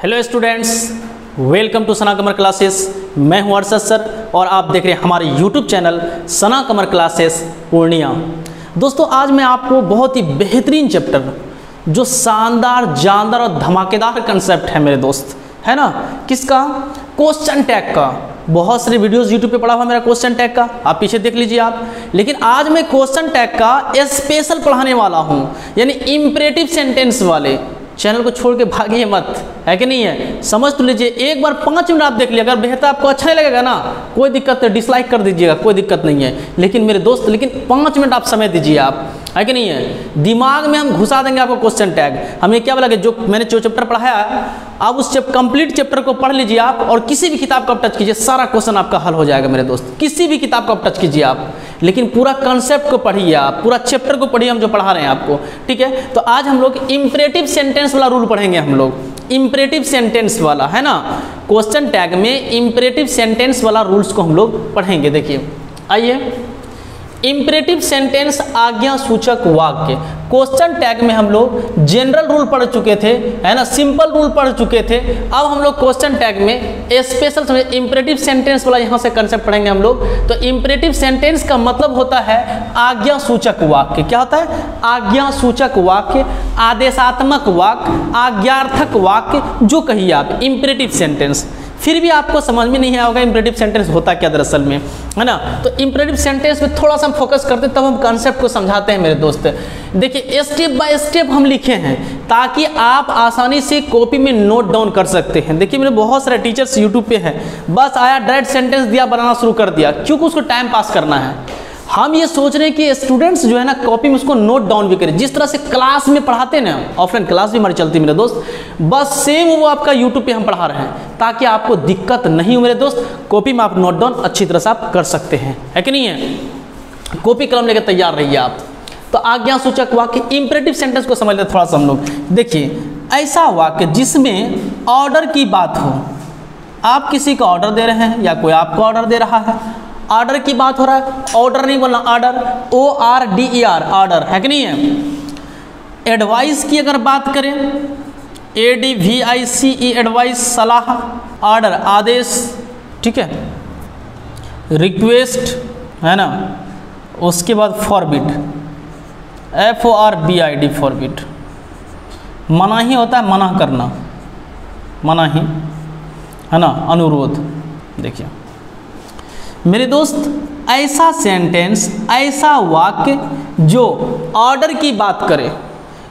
Hello students, welcome to Sana Qamar classes. मैं हूं Arshad sir और आप देख रहे हैं हमारे यूट्यूब चैनल सना कमर क्लासेस पूर्णिया। दोस्तों, आज मैं आपको बहुत ही बेहतरीन चैप्टर, जो शानदार, जानदार और धमाकेदार कंसेप्ट है मेरे दोस्त, है ना, किसका? क्वेश्चन टैग का। बहुत सारे वीडियोस यूट्यूब पे पड़ा हुआ मेरा क्वेश्चन टैग का, आप पीछे देख लीजिए आप। लेकिन आज मैं क्वेश्चन टैग का स्पेशल पढ़ाने वाला हूँ, यानी इंपरेटिव सेंटेंस वाले। चैनल को छोड़ के भागिए मत, है कि नहीं है? समझ तो लीजिए, एक बार 5 मिनट आप देख लीजिए। अगर बेहतर आपको अच्छा नहीं लगेगा ना, कोई दिक्कत नहीं, डिसलाइक कर दीजिएगा, कोई दिक्कत नहीं है। लेकिन मेरे दोस्त, लेकिन 5 मिनट आप समय दीजिए आप, है कि नहीं है? दिमाग में हम घुसा देंगे आपको क्वेश्चन टैग। हमें क्या बोला कि जो मैंने जो चैप्टर पढ़ाया, आप उस कंप्लीट चैप्टर को पढ़ लीजिए आप, और किसी भी किताब का आप टच कीजिए, सारा क्वेश्चन आपका हल हो जाएगा मेरे दोस्त। किसी भी किताब का आप टच कीजिए आप, लेकिन पूरा कंसेप्ट को पढ़िए आप, पूरा चैप्टर को पढ़िए, हम जो पढ़ा रहे हैं आपको, ठीक है? तो आज हम लोग इंपरेटिव सेंटेंस वाला रूल पढ़ेंगे। हम लोग इंपरेटिव सेंटेंस वाला, है ना, क्वेश्चन टैग में इंपरेटिव सेंटेंस वाला रूल्स को हम लोग पढ़ेंगे। देखिए, आइए। इंपरेटिव सेंटेंस आज्ञा सूचक वाक्य। क्वेश्चन टैग में हम लोग जनरल रूल पढ़ चुके थे, है ना, सिंपल रूल पढ़ चुके थे। अब हम लोग क्वेश्चन टैग में स्पेशल समझे इंपरेटिव सेंटेंस वाला यहाँ से कंसेप्ट पढ़ेंगे हम लोग। तो इंपरेटिव सेंटेंस का मतलब होता है आज्ञा सूचक वाक्य। क्या होता है? आज्ञा सूचक वाक्य, आदेशात्मक वाक्य, आज्ञार्थक वाक्य, जो कहिए आप, इंपरेटिव सेंटेंस। फिर भी आपको समझ में नहीं आया होगा इंपरेटिव सेंटेंस होता क्या दरअसल में, है ना। तो इंपरेटिव सेंटेंस में थोड़ा सा हम फोकस करते हैं, तब हम कंसेप्ट को समझाते हैं मेरे दोस्त। देखिए, स्टेप बाय स्टेप हम लिखे हैं ताकि आप आसानी से कॉपी में नोट डाउन कर सकते हैं। देखिए, मेरे बहुत सारे टीचर्स यूट्यूब पे हैं, बस आया डायरेक्ट सेंटेंस दिया, बनाना शुरू कर दिया, क्योंकि उसको टाइम पास करना है। हम ये सोच रहे हैं कि स्टूडेंट्स जो है ना, कॉपी में उसको नोट डाउन भी करें, जिस तरह से क्लास में पढ़ाते हैं ना, ऑफलाइन क्लास भी हमारी चलती है मेरे दोस्त, बस सेम वो आपका यूट्यूब पे हम पढ़ा रहे हैं, ताकि आपको दिक्कत नहीं हो मेरे दोस्त। कॉपी में आप नोट डाउन अच्छी तरह से आप कर सकते हैं, है कि नहीं है? कॉपी कलम लेकर तैयार रहिए आप। तो आज्ञा सूचक वाक्य, इंपरेटिव सेंटेंस को समझ लेते थोड़ा सा हम लोग। देखिए, ऐसा वाक्य जिसमें ऑर्डर की बात हो। आप किसी को ऑर्डर दे रहे हैं या कोई आपको ऑर्डर दे रहा है, ऑर्डर की बात हो रहा है, ऑर्डर नहीं बोलना, ऑर्डर, ORDER, ऑर्डर, है कि नहीं है? एडवाइस की अगर बात करें, ADVICE, एडवाइस, सलाह, ऑर्डर, आदेश, ठीक है, रिक्वेस्ट, है ना, उसके बाद फॉरबिड, FORBID, फॉरबिड, मनाही होता है, मना करना, मनाही, है ना, अनुरोध। देखिए मेरे दोस्त, ऐसा सेंटेंस, ऐसा वाक्य जो ऑर्डर की बात करे,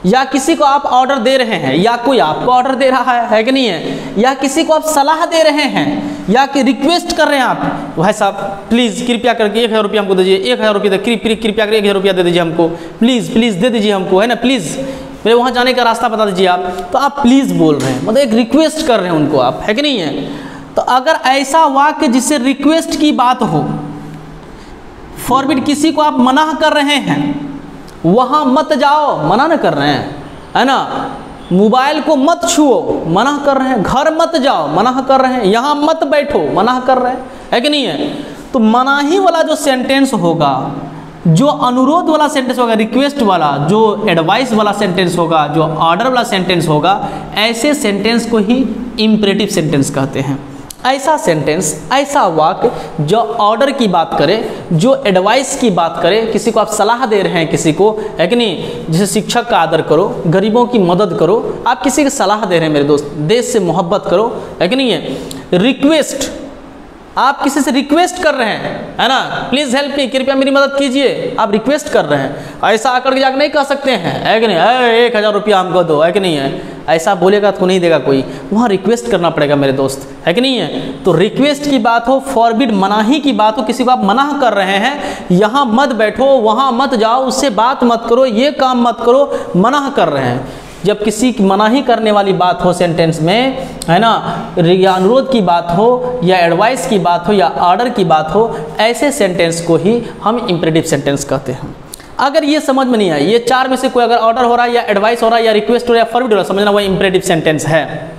या किसी को आप ऑर्डर दे रहे हैं, या कोई आपको ऑर्डर दे रहा है कि नहीं है, या किसी को आप सलाह दे रहे हैं, या कि रिक्वेस्ट कर रहे हैं आप, भाई साहब प्लीज़ कृपया करके 1000 रुपया हमको दीजिए, 1000 रुपया कृपया करके 1000 रुपया दे दीजिए हमको, प्लीज़ प्लीज़ दे दीजिए हमको, है ना, प्लीज़ मेरे वहाँ जाने का रास्ता बता दीजिए आप। तो आप प्लीज़ बोल रहे हैं, मतलब एक रिक्वेस्ट कर रहे हैं उनको आप, है कि नहीं है? तो अगर ऐसा वाक्य जिससे रिक्वेस्ट की बात हो, फॉरबिड, किसी को आप मना कर रहे हैं, वहाँ मत जाओ, मना न कर रहे हैं, है ना, मोबाइल को मत छुओ, मना कर रहे हैं, घर मत जाओ, मना कर रहे हैं, यहाँ मत बैठो, मना कर रहे हैं, है कि नहीं है? तो मनाही वाला जो सेंटेंस होगा, जो अनुरोध वाला सेंटेंस होगा, रिक्वेस्ट वाला, जो एडवाइस वाला सेंटेंस होगा, जो ऑर्डर वाला सेंटेंस होगा, ऐसे सेंटेंस को ही इंपरेटिव सेंटेंस कहते हैं। ऐसा सेंटेंस, ऐसा वाक्य जो ऑर्डर की बात करे, जो एडवाइस की बात करे, किसी को आप सलाह दे रहे हैं, किसी को, है कि नहीं, जैसे शिक्षक का आदर करो, गरीबों की मदद करो, आप किसी की सलाह दे रहे हैं मेरे दोस्त, देश से मोहब्बत करो, है कि नहीं है? रिक्वेस्ट, आप किसी से रिक्वेस्ट कर रहे हैं, है ना, प्लीज़ हेल्प मी, कृपया मेरी मदद कीजिए, आप रिक्वेस्ट कर रहे हैं। ऐसा आकर के जाकर नहीं कह सकते हैं, है कि नहीं, 1000 रुपया हमको दो, है कि नहीं है? ऐसा बोलेगा तो नहीं देगा कोई, वहाँ रिक्वेस्ट करना पड़ेगा मेरे दोस्त, है कि नहीं है? तो रिक्वेस्ट की बात हो, फॉरबिड, मनाही की बात हो, किसी को आप मना कर रहे हैं, यहाँ मत बैठो, वहाँ मत जाओ, उससे बात मत करो, ये काम मत करो, मना कर रहे हैं। जब किसी की मनाही करने वाली बात हो सेंटेंस में, है ना, या अनुरोध की बात हो, या एडवाइस की बात हो, या ऑर्डर की बात हो, ऐसे सेंटेंस को ही हम इंपरेटिव सेंटेंस कहते हैं। अगर ये समझ में नहीं आई, ये 4 में से कोई अगर ऑर्डर हो रहा है, या एडवाइस हो रहा है, या रिक्वेस्ट हो रहा है, या फॉरबिड हो रहा है, समझना वह इंपरेटिव सेंटेंस है।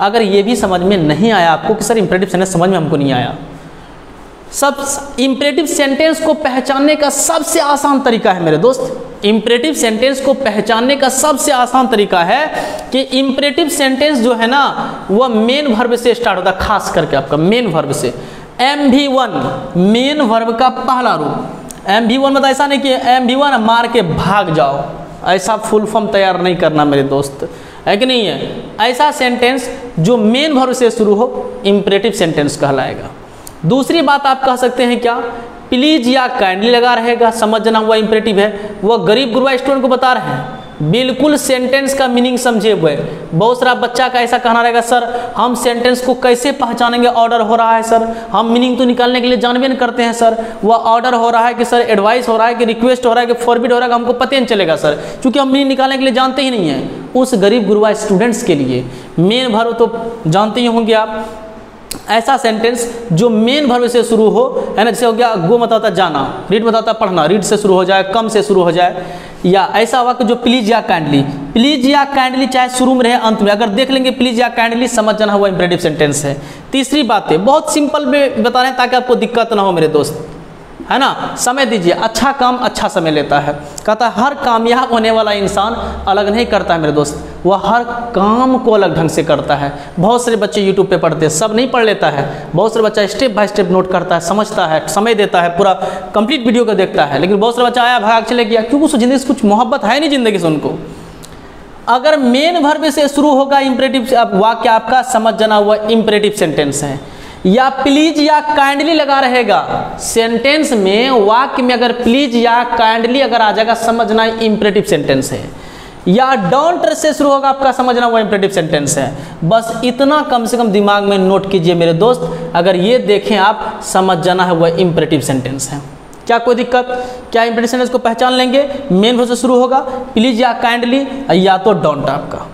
अगर ये भी समझ में नहीं आया आपको कि सर इंपरेटिव सेंटेंस समझ में हमको नहीं आया, सब इंपरेटिव सेंटेंस को पहचानने का सबसे आसान तरीका है मेरे दोस्त, इंपरेटिव सेंटेंस को पहचानने का सबसे आसान तरीका है कि इंपरेटिव सेंटेंस जो है ना वह मेन वर्ब से स्टार्ट होता है, खास करके आपका मेन वर्ब से। MV1 मेन वर्ब का पहला रूप। MV1 मतलब ऐसा नहीं कि MV1 मार के भाग जाओ, ऐसा फुल फॉर्म तैयार नहीं करना मेरे दोस्त, है कि नहीं है। ऐसा सेंटेंस जो मेन वर्ब से शुरू हो इंपरेटिव सेंटेंस कहलाएगा। दूसरी बात आप कह सकते हैं क्या, प्लीज या काइंडली लगा रहेगा, समझना हुआ इंपरेटिव है। वह गरीब गुरबा स्टूडेंट को बता रहे हैं, बिल्कुल सेंटेंस का मीनिंग समझे हुए। बहुत सारा बच्चा का ऐसा कहना रहेगा, सर हम सेंटेंस को कैसे पहचानेंगे, ऑर्डर हो रहा है सर, हम मीनिंग तो निकालने के लिए जानबे नहीं करते हैं सर, वह ऑर्डर हो रहा है कि सर एडवाइस हो रहा है कि रिक्वेस्ट हो रहा है कि फॉरबिड हो रहा है कि हमको पता नहीं चलेगा सर, क्योंकि हम मीनिंग निकालने के लिए जानते ही नहीं हैं। उस गरीब गुरबा स्टूडेंट्स के लिए मेन वर्ब तो जानते ही होंगे आप, ऐसा सेंटेंस जो मेन वर्ब से शुरू हो, है ना, जैसे हो गया गो मतलब होता है जाना, रीड मतलब होता है पढ़ना, रीड से शुरू हो जाए, कम से शुरू हो जाए, या ऐसा वाक्य जो प्लीज या काइंडली, प्लीज या काइंडली चाहे शुरू में रहे अंत में, अगर देख लेंगे प्लीज या काइंडली समझ जाना हुआ इंपरेटिव सेंटेंस है। तीसरी बात है, बहुत सिंपल में बता रहे हैं ताकि आपको दिक्कत ना हो मेरे दोस्त, है ना। समय दीजिए, अच्छा काम अच्छा समय लेता है। कहता है हर कामयाब होने वाला इंसान अलग नहीं करता है मेरे दोस्त, वह हर काम को अलग ढंग से करता है। बहुत सारे बच्चे यूट्यूब पे पढ़ते हैं, सब नहीं पढ़ लेता है, बहुत सारे बच्चा स्टेप बाय स्टेप नोट करता है, समझता है, समय देता है, पूरा कंप्लीट वीडियो को देखता है, लेकिन बहुत सारा बच्चा आया भाग चले गया, क्योंकि उसको जिंदगी से कुछ मोहब्बत है नहीं जिंदगी से उनको। अगर मेन वर्ब से शुरू होगा इंपरेटिव वाक्य आपका, समझ जाना हुआ इंपरेटिव सेंटेंस है। या प्लीज या काइंडली लगा रहेगा सेंटेंस में, वाक्य में अगर प्लीज या काइंडली अगर आ जाएगा समझना इंपरेटिव सेंटेंस है। या डोंट से शुरू होगा आपका, समझना वो इंपरेटिव सेंटेंस है। बस इतना कम से कम दिमाग में नोट कीजिए मेरे दोस्त, अगर ये देखें आप समझ जाना है वह इंपरेटिव सेंटेंस है। क्या कोई दिक्कत, क्या इंपरेटिव सेंटेंस को पहचान लेंगे, मेन वर्ब से शुरू होगा, प्लीज या काइंडली या तो डोंट आपका,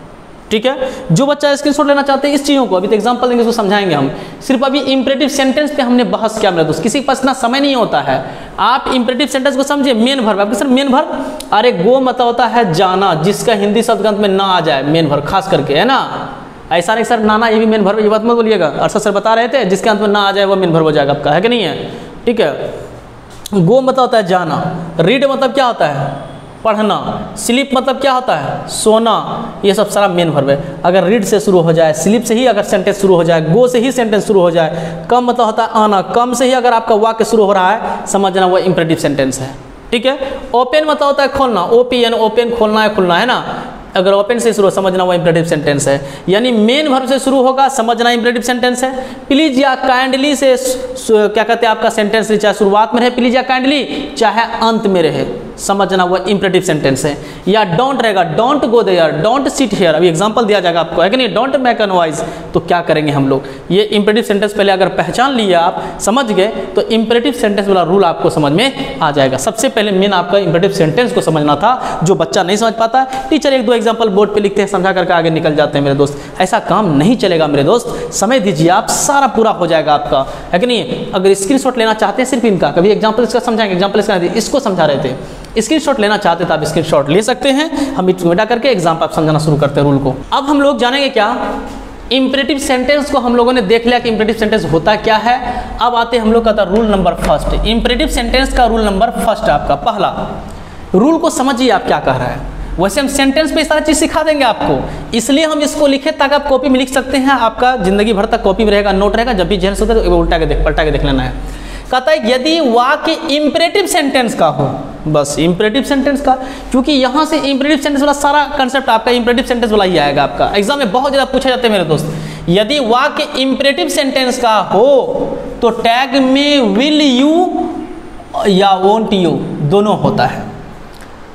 ठीक है। जो बच्चा स्क्रीनशॉट लेना चाहते हैं इस चीज़ों को, अभी तो एग्जांपल देंगे उसको समझाएंगे हम। सिर्फ अभी इंपरेटिव सेंटेंस पे हमने बहस किया मेरे दोस्त, किसी के पास इतना समय नहीं होता है। आप इंपरेटिव सेंटेंस को समझिए, मेन वर्ब आपके सर मेन वर्ब, अरे गो मतलब होता है जाना, जिसका हिंदी शब्द अंत में ना आ जाए, मेन वर्ब खास करके, है ना। ऐसा नहीं सर नाना ये भी मेन वर्ब, ये बात मत बोलिएगा, अरशद सर बता रहे थे जिसके अंत में ना आ जाए वो मेन वर्ब हो जाएगा आपका, है कि नहीं है, ठीक है। गो मतलब होता है जाना, रीड मतलब क्या होता है पढ़ना, स्लीप मतलब क्या होता है सोना, ये सब सारा मेन वर्ब है। अगर रीड से शुरू हो जाए, स्लीप से ही अगर सेंटेंस शुरू हो जाए, गो से ही सेंटेंस शुरू हो जाए, कम मतलब होता है आना, कम से ही अगर आपका वाक्य शुरू हो रहा है समझना वो इंपरेटिव सेंटेंस है, ठीक है। ओपन मतलब होता है खोलना, OPN ओपन, खोलना है खुलना, है ना। अगर ओपन से शुरू समझना वो इंपरेटिव सेंटेंस है, यानी मेन वर्ब से शुरू होगा समझना इंपरेटिव सेंटेंस है। प्लीज या काइंडली से क्या कहते हैं आपका सेंटेंस चाहे शुरुआत में रहे प्लीज या काइंडली, चाहे अंत में रहे समझना वो इंपरेटिव सेंटेंस है। या डोंट रहेगा, don't go there, don't sit here, अभी एग्जांपल दिया जाएगा आपको, है कि नहीं। डोंट मेक अ नॉइज, तो क्या करेंगे हम लोग, ये इंपरेटिव सेंटेंस पहले अगर पहचान लिए आप समझ गए तो इंपरेटिव सेंटेंस वाला रूल आपको समझ में आ जाएगा। सबसे पहले मेन आपका इंपरेटिव सेंटेंस को समझना था, जो बच्चा नहीं समझ पाता है टीचर एक दो एग्जाम्पल बोर्ड पे लिखते हैं, समझा करके आगे निकल जाते हैं मेरे दोस्त। ऐसा काम नहीं चलेगा मेरे दोस्त, समय दीजिए आप, सारा पूरा हो जाएगा आपका, है कि नहीं। अगर स्क्रीनशॉट लेना चाहते हैं सिर्फ इनका, कभी एग्जाम्पल इसका समझाएंगे, एग्जाम्पल इसको समझा रहे थे, स्क्रीनशॉट लेना चाहते तो आप स्क्रीनशॉट ले सकते हैं, हम मिटा करके एग्जाम आप समझाना शुरू करते हैं रूल को। अब हम लोग जानेंगे क्या इंपरेटिव सेंटेंस को हम लोगों ने देख लिया कि इंपरेटिव सेंटेंस होता क्या है। अब आते हैं हम लोग का rule number first, imperative sentence का रूल नंबर फर्स्ट आपका पहला रूल को समझिए आप क्या कह रहा है। वैसे हम सेंटेंस पे सारी चीज़ सिखा देंगे आपको, इसलिए हम इसको लिखे ताकि आप कॉपी में लिख सकते हैं, आपका जिंदगी भर तक कॉपी में रहेगा, नोट रहेगा, जब भी जेंस होता है तो उल्टा के पलटा के देख लेना है। कहता है यदि वाक्य इंपरेटिव सेंटेंस का हो, बस इंपरेटिव सेंटेंस का, क्योंकि यहाँ से इंपरेटिव सेंटेंस वाला सारा कंसेप्ट आपका इंपरेटिव सेंटेंस वाला ही आएगा आपका। एग्जाम में बहुत ज़्यादा पूछा जाता है मेरे दोस्त, यदि वाक्य इंपरेटिव सेंटेंस का हो तो टैग में विल यू या वोंट यू दोनों होता है।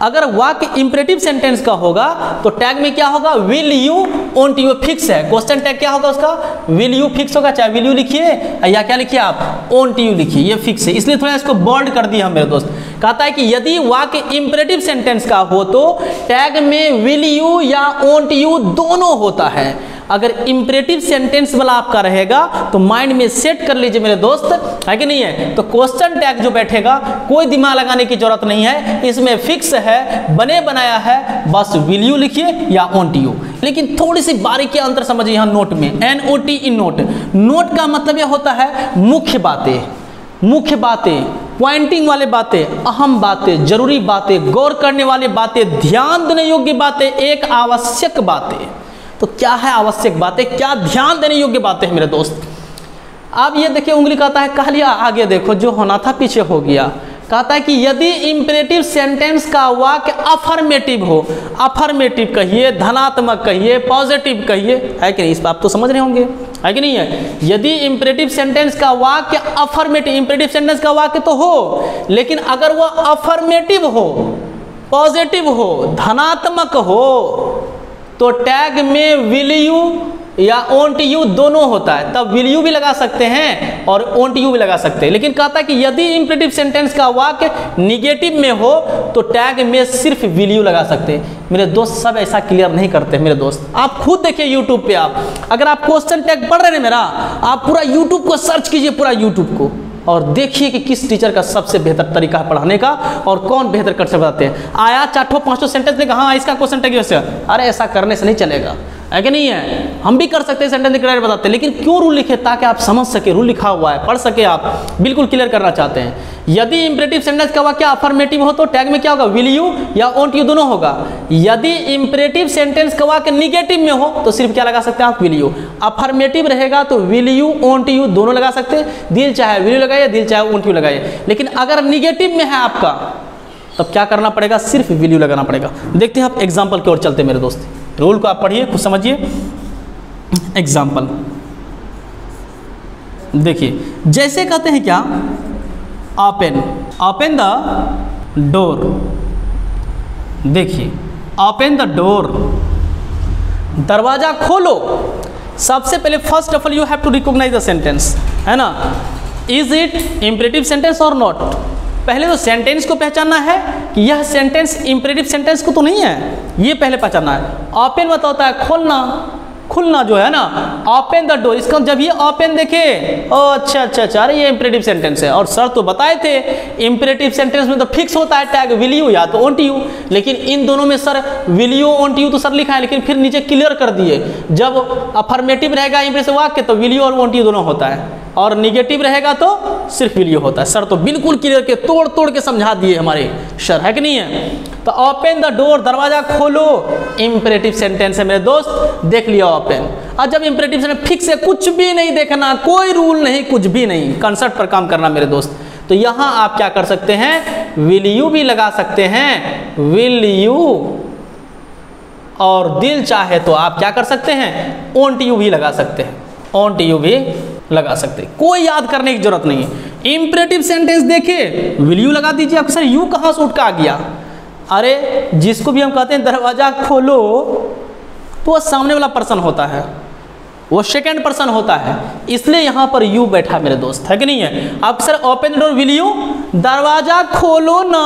अगर वाक्य इंपरेटिव सेंटेंस का होगा तो टैग में क्या होगा will you won't you fix है, क्वेश्चन टैग क्या होगा उसका विल यू फिक्स होगा, चाहे विल यू लिखिए या क्या लिखिए आप वोंट यू लिखिए, ये फिक्स है, इसलिए थोड़ा इसको बोल्ड कर दिया हम मेरे दोस्त। कहता है कि यदि वाक्य इंपरेटिव सेंटेंस का हो तो टैग में विल यू या वोंट यू दोनों होता है। अगर इंपरेटिव सेंटेंस वाला आपका रहेगा तो माइंड में सेट कर लीजिए मेरे दोस्त, है कि नहीं है। तो क्वेश्चन टैग जो बैठेगा कोई दिमाग लगाने की जरूरत नहीं है, इसमें फिक्स है, बने बनाया है, बस विल यू लिखिए या वोंट यू। लेकिन थोड़ी सी बारीकी अंतर समझिए यहाँ नोट में, NOT इन नोट। नोट का मतलब यह होता है मुख्य बातें, मुख्य बातें, पॉइंटिंग वाले बातें, अहम बातें, जरूरी बातें, गौर करने वाली बातें, ध्यान देने योग्य बातें, एक आवश्यक बातें। तो क्या है आवश्यक बातें, क्या ध्यान देने योग्य बातें हैं मेरे दोस्त। अब ये देखिए उंगली कहता है कह लिया, आगे देखो जो होना था पीछे हो गया। कहता है कि यदि इंपेरेटिव सेंटेंस का वाक्य अफर्मेटिव हो, अफर्मेटिव कहिए, धनात्मक कहिए, पॉजिटिव कहिए, है कि नहीं, इस बात तो समझ रहे होंगे, है कि नहीं है। यदि इंपेरेटिव सेंटेंस का वाक्य अफर्मेटिव, इंपेरेटिव सेंटेंस का वाक्य तो हो, लेकिन अगर वह अफर्मेटिव हो, पॉजिटिव हो, धनात्मक हो, तो टैग में विल यू या ओंट यू दोनों होता है, तब विल यू भी लगा सकते हैं और ओंट यू भी लगा सकते हैं। लेकिन कहता है कि यदि इंपेरेटिव सेंटेंस का वाक्य निगेटिव में हो तो टैग में सिर्फ विल यू लगा सकते हैं। मेरे दोस्त सब ऐसा क्लियर नहीं करते मेरे दोस्त, आप खुद देखिए यूट्यूब पे, आप अगर आप क्वेश्चन टैग पढ़ रहे हैं मेरा, आप पूरा यूट्यूब को सर्च कीजिए, पूरा यूट्यूब को, और देखिए कि किस टीचर का सबसे बेहतर तरीका है पढ़ाने का और कौन बेहतर कर से बताते हैं। आया 4-5 सेंटेंस ने कहा हाँ इसका क्वेश्चन टैग वैसे, अरे ऐसा करने से नहीं चलेगा, है कि नहीं है। हम भी कर सकते हैं सेंटेंस क्लियर बताते हैं, लेकिन क्यों रूल लिखे, ताकि आप समझ सके, रूल लिखा हुआ है, पढ़ सके, आप बिल्कुल क्लियर करना चाहते हैं। यदि इंपेरेटिव सेंटेंस का वाक्य अफर्मेटिव हो तो टैग में क्या होगा, विल यू या ओंट यू दोनों होगा। यदि इंपेरेटिव सेंटेंस का वाक्य निगेटिव में हो तो सिर्फ क्या लगा सकते हैं आप, विल यू। अफर्मेटिव रहेगा तो विल यू ओंट यू दोनों लगा सकते हैं, दिल चाहे विल यू लगाइए, दिल चाहे ओंट यू लगाइए। लेकिन अगर निगेटिव में है आपका तब क्या करना पड़ेगा, सिर्फ विल यू लगाना पड़ेगा। देखते हैं आप एग्जाम्पल की ओर चलते हैं मेरे दोस्त, रूल को आप पढ़िए, कुछ समझिए। एग्जाम्पल देखिए, जैसे कहते हैं क्या, ओपन, ओपन द डोर। देखिए ओपन द डोर, दरवाजा खोलो। सबसे पहले first of all you have to recognise the sentence, है ना। Is it imperative sentence or not. पहले तो सेंटेंस को पहचानना है कि यह सेंटेंस इंपेरेटिव सेंटेंस को तो नहीं है, ये पहले पहचानना है। ओपन मतलब होता है खोलना, खुलना जो है ना, ओपन द डोर। इसका जब ये ओपन देखे, ओ अच्छा अच्छा अच्छा, अरे ये इंपेरेटिव सेंटेंस है। और सर तो बताए थे इंपेरेटिव सेंटेंस में तो फिक्स होता है टैग विल यू या तो ओंट यू, लेकिन इन दोनों में सर विल यू ओंट यू तो सर लिखा है, लेकिन फिर नीचे क्लियर कर दिए, जब अफर्मेटिव रहेगा इंपेरेटिव वाक्य तो विल यू और ओंट यू दोनों होता है, और निगेटिव रहेगा तो सिर्फ विल यू होता है। सर तो बिल्कुल क्लियर के तोड़ तोड़ के समझा दिए हमारे सर, है कि नहीं है। तो ओपन द डोर, दरवाजा खोलो, इंपेरेटिव सेंटेंस है मेरे दोस्त, देख लिया ओपन। और जब इंपेरेटिव सेंटेंस फिक्स है, कुछ भी नहीं देखना, कोई रूल नहीं, कुछ भी नहीं, कंसेप्ट पर काम करना मेरे दोस्त। तो यहां आप क्या कर सकते हैं, विल यू भी लगा सकते हैं, विल यू, और दिल चाहे तो आप क्या कर सकते हैं, ओंट यू भी लगा सकते हैं, ओंट यू भी लगा सकते हैं, कोई याद करने की जरूरत नहीं है। इंपेरेटिव सेंटेंस देखे, विल यू लगा दीजिए। आप सर यू कहाँ से उठ के आ गया, अरे जिसको भी हम कहते हैं दरवाजा खोलो तो वह सामने वाला पर्सन होता है, वो सेकंड पर्सन होता है, इसलिए यहाँ पर यू बैठा मेरे दोस्त, है कि नहीं है। आप sir open door will you, दरवाजा खोलो ना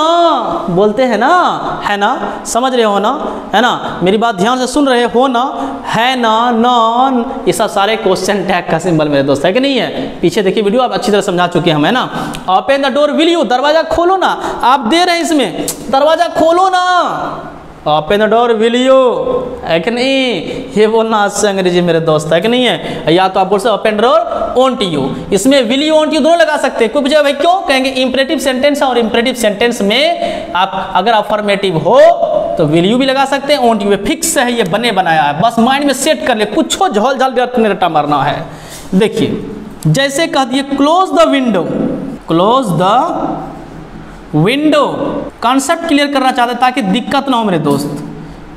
बोलते हैं ना, है ना, समझ रहे हो ना, है ना, मेरी बात ध्यान से सुन रहे हो ना, है ना, नॉन, ये सब सारे क्वेश्चन टैग का सिंबल मेरे दोस्त, है कि नहीं है। पीछे देखिए वीडियो, आप अच्छी तरह समझा चुके हैं हम, है ना। Open the door will you, दरवाजा खोलो ना, आप दे रहे हैं इसमें, दरवाजा खोलो ना, open the door will you, है कि नहीं। ये बोलना आज से अंग्रेजी मेरे दोस्त, है कि नहीं है। या तो आप बोल सकते ओपन डोर ओंट यू, इसमें विल यू ओंट यू दोनों लगा सकते हैं। कोई पूछेगा भाई क्यों, कहेंगे इंपेरेटिव सेंटेंस है, और इंपेरेटिव सेंटेंस में आप अगर अफर्मेटिव हो तो विल यू भी लगा सकते हैं, ओंट यू फिक्स है, ये बने बनाया है, बस माइंड में सेट कर ले, कुछ झोल झाल रट्टा मारना है। देखिए जैसे कह दिए close the window, close the window, concept clear करना चाहते हैं ताकि दिक्कत ना हो मेरे दोस्त।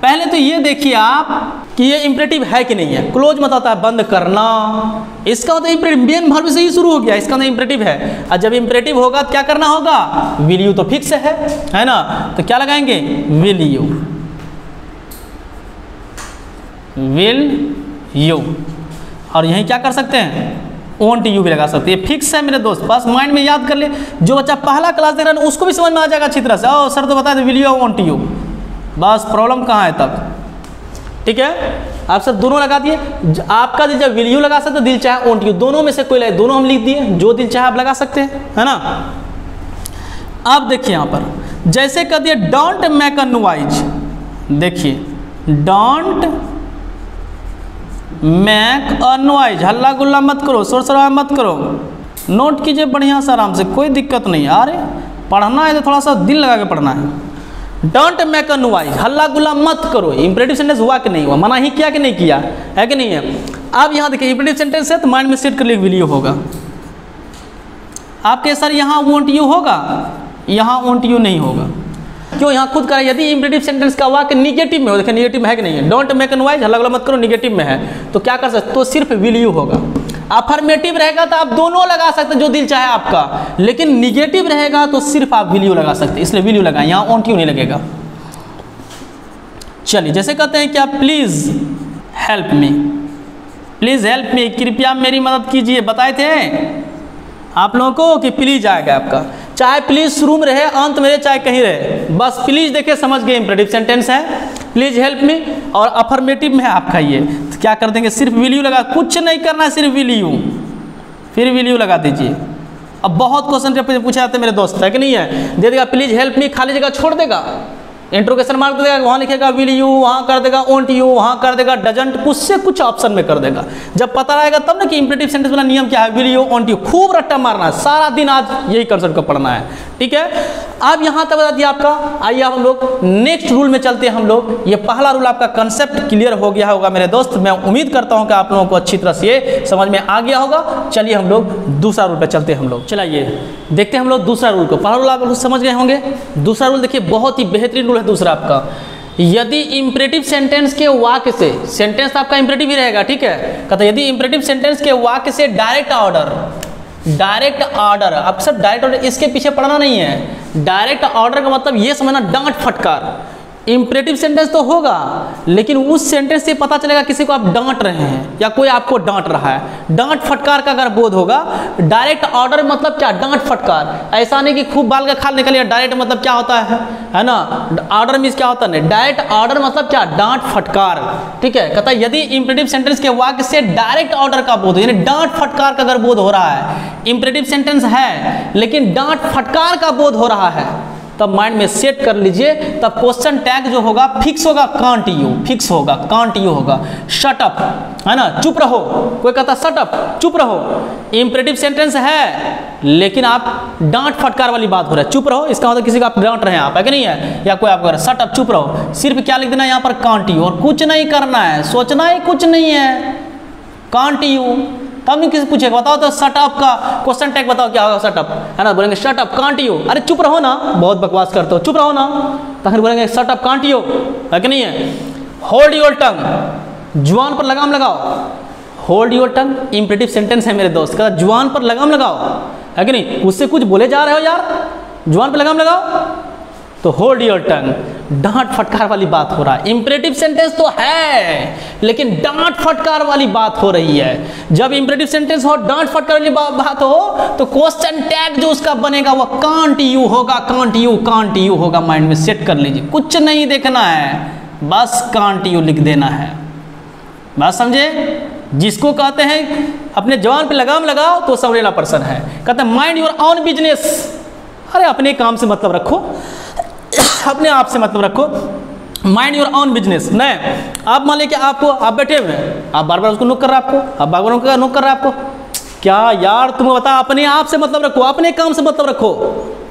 पहले तो ये देखिए आप कि ये इंपेरेटिव है कि नहीं है। क्लोज मतलब होता है बंद करना, इसका मतलब इंपेरेटिव, मेन वर्ब से ही शुरू हो गया, इसका मतलब इंपेरेटिव है। और जब इंपेरेटिव होगा तो क्या करना होगा, विल यू तो फिक्स है ना, तो क्या लगाएंगे, विल यू, विल यू, और यहीं क्या कर सकते हैं, ओंट यू भी लगा सकते हैं, फिक्स है मेरे दोस्त, बस माइंड में याद कर ले। जो बच्चा पहला क्लास देख रहा है उसको भी समझ में आ जाएगा अच्छी तरह से, ओ सर तो बता दे विल यू ओंट यू, बस प्रॉब्लम कहाँ है तब, ठीक है। आप सब दोनों लगा दिए, आपका दिल जब विल यू लगा सकते, दिल चाहे ओंट यू, दोनों में से कोई लगे, दोनों हम लिख दिए, जो दिल चाहे आप लगा सकते हैं, है ना। अब देखिए यहाँ पर जैसे कह दिए डोंट मेक अ नॉइज, देखिए डोंट मेक अ नॉइज, हल्ला गुल्ला मत करो, शोर शराबा मत करो, नोट कीजिए बढ़िया से आराम से, कोई दिक्कत नहीं। अरे पढ़ना है तो थोड़ा सा दिल लगा के पढ़ना है। डोंट मेक अ नॉइज, हल्ला गुल्ला मत करो। इंपरेटिव सेंटेंस हुआ कि नहीं हुआ, मना ही किया कि नहीं किया है कि नहीं है। अब यहाँ देखिए इंपरेटिव सेंटेंस है तो माइंड में सेट कर लिए विल यू होगा। आपके सर यहाँ वोंट यू होगा, यहाँ वोंट यू नहीं होगा। क्यों, यहाँ खुद करें। यदि इंपरेटिव सेंटेंस का वाक्य निगेटिव में हो, देखिए निगेटिव में है कि नहीं है, डोंट मेक अ नॉइज, हल्ला गुल्ला मत करो, निगेटिव में है तो क्या कर सकते, तो सिर्फ विल यू होगा। अफर्मेटिव रहेगा तो आप दोनों लगा सकते जो दिल चाहे आपका, लेकिन निगेटिव रहेगा तो सिर्फ आप विल यू लगा सकते, इसलिए विल यू लगाएं, यहाँ वोंट यू नहीं लगेगा। चलिए जैसे कहते हैं क्या, please help me, please help me, कृपया मेरी मदद कीजिए। बताए थे आप लोगों को कि प्लीज आएगा आपका, चाहे प्लीज शुरू में रहे अंत में रहे चाहे कहीं रहे, बस प्लीज देखिए समझ गए इंपरेटिव सेंटेंस है, प्लीज हेल्प मी। और अफर्मेटिव में है आपका ये, तो क्या कर देंगे, सिर्फ विल यू लगा, कुछ नहीं करना है, सिर्फ विल यू, फिर विल यू लगा दीजिए। अब बहुत क्वेश्चन पूछा जाता है मेरे दोस्त, है कि नहीं है, दे देगा प्लीज हेल्प मी, खाली जगह छोड़ देगा, इंट्रोगेशन मार्क दे देगा, वहाँ लिखेगा विल यू, वहाँ कर देगा वोंट यू, वहाँ कर देगा डजंट, कुछ से कुछ ऑप्शन में कर देगा। जब पता रहेगा तब ना कि इंपरेटिव सेंटेंस वाला नियम क्या है, विल यू वोंट यू, खूब रट्टा मारना है, सारा दिन आज यही कंसेप्ट को पढ़ना है, ठीक है। अब यहाँ तक बता दिया आपका। आइए अब हम लोग नेक्स्ट रूल में चलते हैं हम लोग। ये पहला रूल आपका कंसेप्ट क्लियर हो गया होगा मेरे दोस्त, मैं उम्मीद करता हूँ कि आप लोगों को अच्छी तरह से ये समझ में आ गया होगा। चलिए हम लोग दूसरा रूल पे चलते हैं हम लोग। चलिए देखते हैं हम लोग दूसरा रूल को। पहला रूल आप लोग समझ गए होंगे, दूसरा रूल देखिए बहुत ही बेहतरीन रूल है दूसरा आपका। यदि इंपरेटिव सेंटेंस के वाक्य से, सेंटेंस आपका इंपरेटिव ही रहेगा, ठीक है, कहते यदि इंपरेटिव सेंटेंस के वाक्य से डायरेक्ट ऑर्डर, डायरेक्ट ऑर्डर, अब सब डायरेक्ट ऑर्डर इसके पीछे पढ़ना नहीं है। डायरेक्ट ऑर्डर का मतलब ये समझना, डांट फटकार। इंपरेटिव सेंटेंस तो होगा लेकिन उस सेंटेंस से पता चलेगा किसी को आप डांट रहे हैं या कोई आपको डांट रहा है। डांट फटकार का अगर बोध होगा, डायरेक्ट ऑर्डर मतलब क्या, डांट फटकार। ऐसा नहीं कि खूब बाल का खाल निकल गया, डायरेक्ट मतलब क्या होता है ना, ऑर्डर मीन्स क्या होता है, डायरेक्ट ऑर्डर मतलब क्या, डांट फटकार, ठीक है। कहता है यदि इंपरेटिव सेंटेंस के वाक्य से डायरेक्ट ऑर्डर का बोध, यानी डांट फटकार का अगर बोध हो रहा है, इंपरेटिव सेंटेंस है लेकिन डांट फटकार का बोध हो रहा है, तब माइंड में सेट कर लीजिए, तब क्वेश्चन टैग जो होगा फिक्स होगा, कांट यू, फिक्स होगा, कांट यू होगा। शट अप, है ना, चुप रहो। कोई कहता शट अप, चुप रहो, इंपरेटिव सेंटेंस है लेकिन आप डांट फटकार वाली बात हो रहा है, चुप रहो, इसका मतलब किसी का आप डांट रहे हैं आप, है कि नहीं है, या कोई आपको कह रहा है शट अप, चुप रहो, सिर्फ क्या लिख देना है यहाँ पर, कांट यू, और कुछ नहीं करना है, सोचना ही कुछ नहीं है, कांट यू। तब नहीं किसी पूछेगा, बताओ तो शट अप का क्वेश्चन टैग बताओ क्या होगा, शट अप, है ना, बोलेंगे शट अप कांट यू, अरे चुप रहो ना, बहुत बकवास करते हो, चुप रहो ना, तब बोलेंगे शट अप कांट यू, है कि नहीं है। होल्ड योर टंग, जुबान पर लगाम लगाओ, hold your tongue imperative sentence है मेरे दोस्त, कहता जुबान पर लगाम लगाओ, है कि नहीं, उससे कुछ बोले जा रहे हो यार, जुबान पर लगाम लगाओ, तो होल्ड योर टंग, डांट फटकार वाली बात हो रहा है। इंपरेटिव सेंटेंस तो है लेकिन डांट फटकार वाली बात हो रही है। जब इंपरेटिव सेंटेंस हो, डांट फटकार वाली बात हो, तो क्वेश्चन टैग जो उसका बनेगा वो कांट यू होगा, कांट यू, कांट यू होगा। माइंड में सेट कर लीजिए, कुछ नहीं देखना है, बस कांट यू लिख देना है। बात समझे, जिसको कहते हैं अपने जवान पे लगाम लगाओ तो समझेला पर्सन है। कहते हैं माइंड योर ऑन बिजनेस, अरे अपने काम से मतलब रखो, अपने आप से मतलब रखो, माइंड योर ऑन बिजनेस। नहीं, आप मान लीजिए आपको, आप बैठे हुए हैं, आप बार बार उसको नोक कर रहा है आपको, आप बार बार उनका नोक कर रहा है आपको, क्या यार तुम्हें बता, अपने आप से मतलब रखो, अपने काम से मतलब रखो,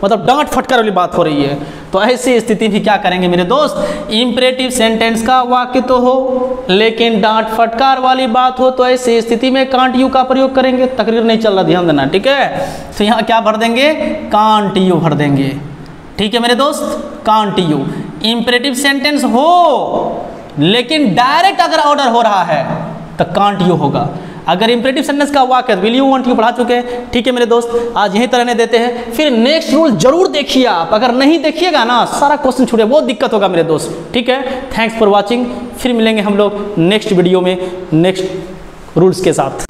मतलब डांट फटकार वाली बात हो रही है। तो ऐसी स्थिति भी क्या करेंगे मेरे दोस्त, इंपरेटिव सेंटेंस का वाक्य तो हो लेकिन डांट फटकार वाली बात हो, तो ऐसी स्थिति में कांट यू का प्रयोग करेंगे। तकरीर नहीं चल रहा, ध्यान देना, ठीक है। तो यहाँ क्या भर देंगे, कांट यू भर देंगे, ठीक है मेरे दोस्त, कांट यू। इंपरेटिव सेंटेंस हो लेकिन डायरेक्ट अगर ऑर्डर हो रहा है तो कांट यू होगा। अगर इंपरेटिव सेंटेंस का वाक्य विल यू वांट यू पढ़ा चुके हैं, ठीक है मेरे दोस्त, आज यहीं तरह देते हैं। फिर नेक्स्ट रूल जरूर देखिए आप, अगर नहीं देखिएगा ना सारा क्वेश्चन छूटे, बहुत दिक्कत होगा मेरे दोस्त, ठीक है। थैंक्स फॉर वॉचिंग, फिर मिलेंगे हम लोग नेक्स्ट वीडियो में नेक्स्ट रूल्स के साथ।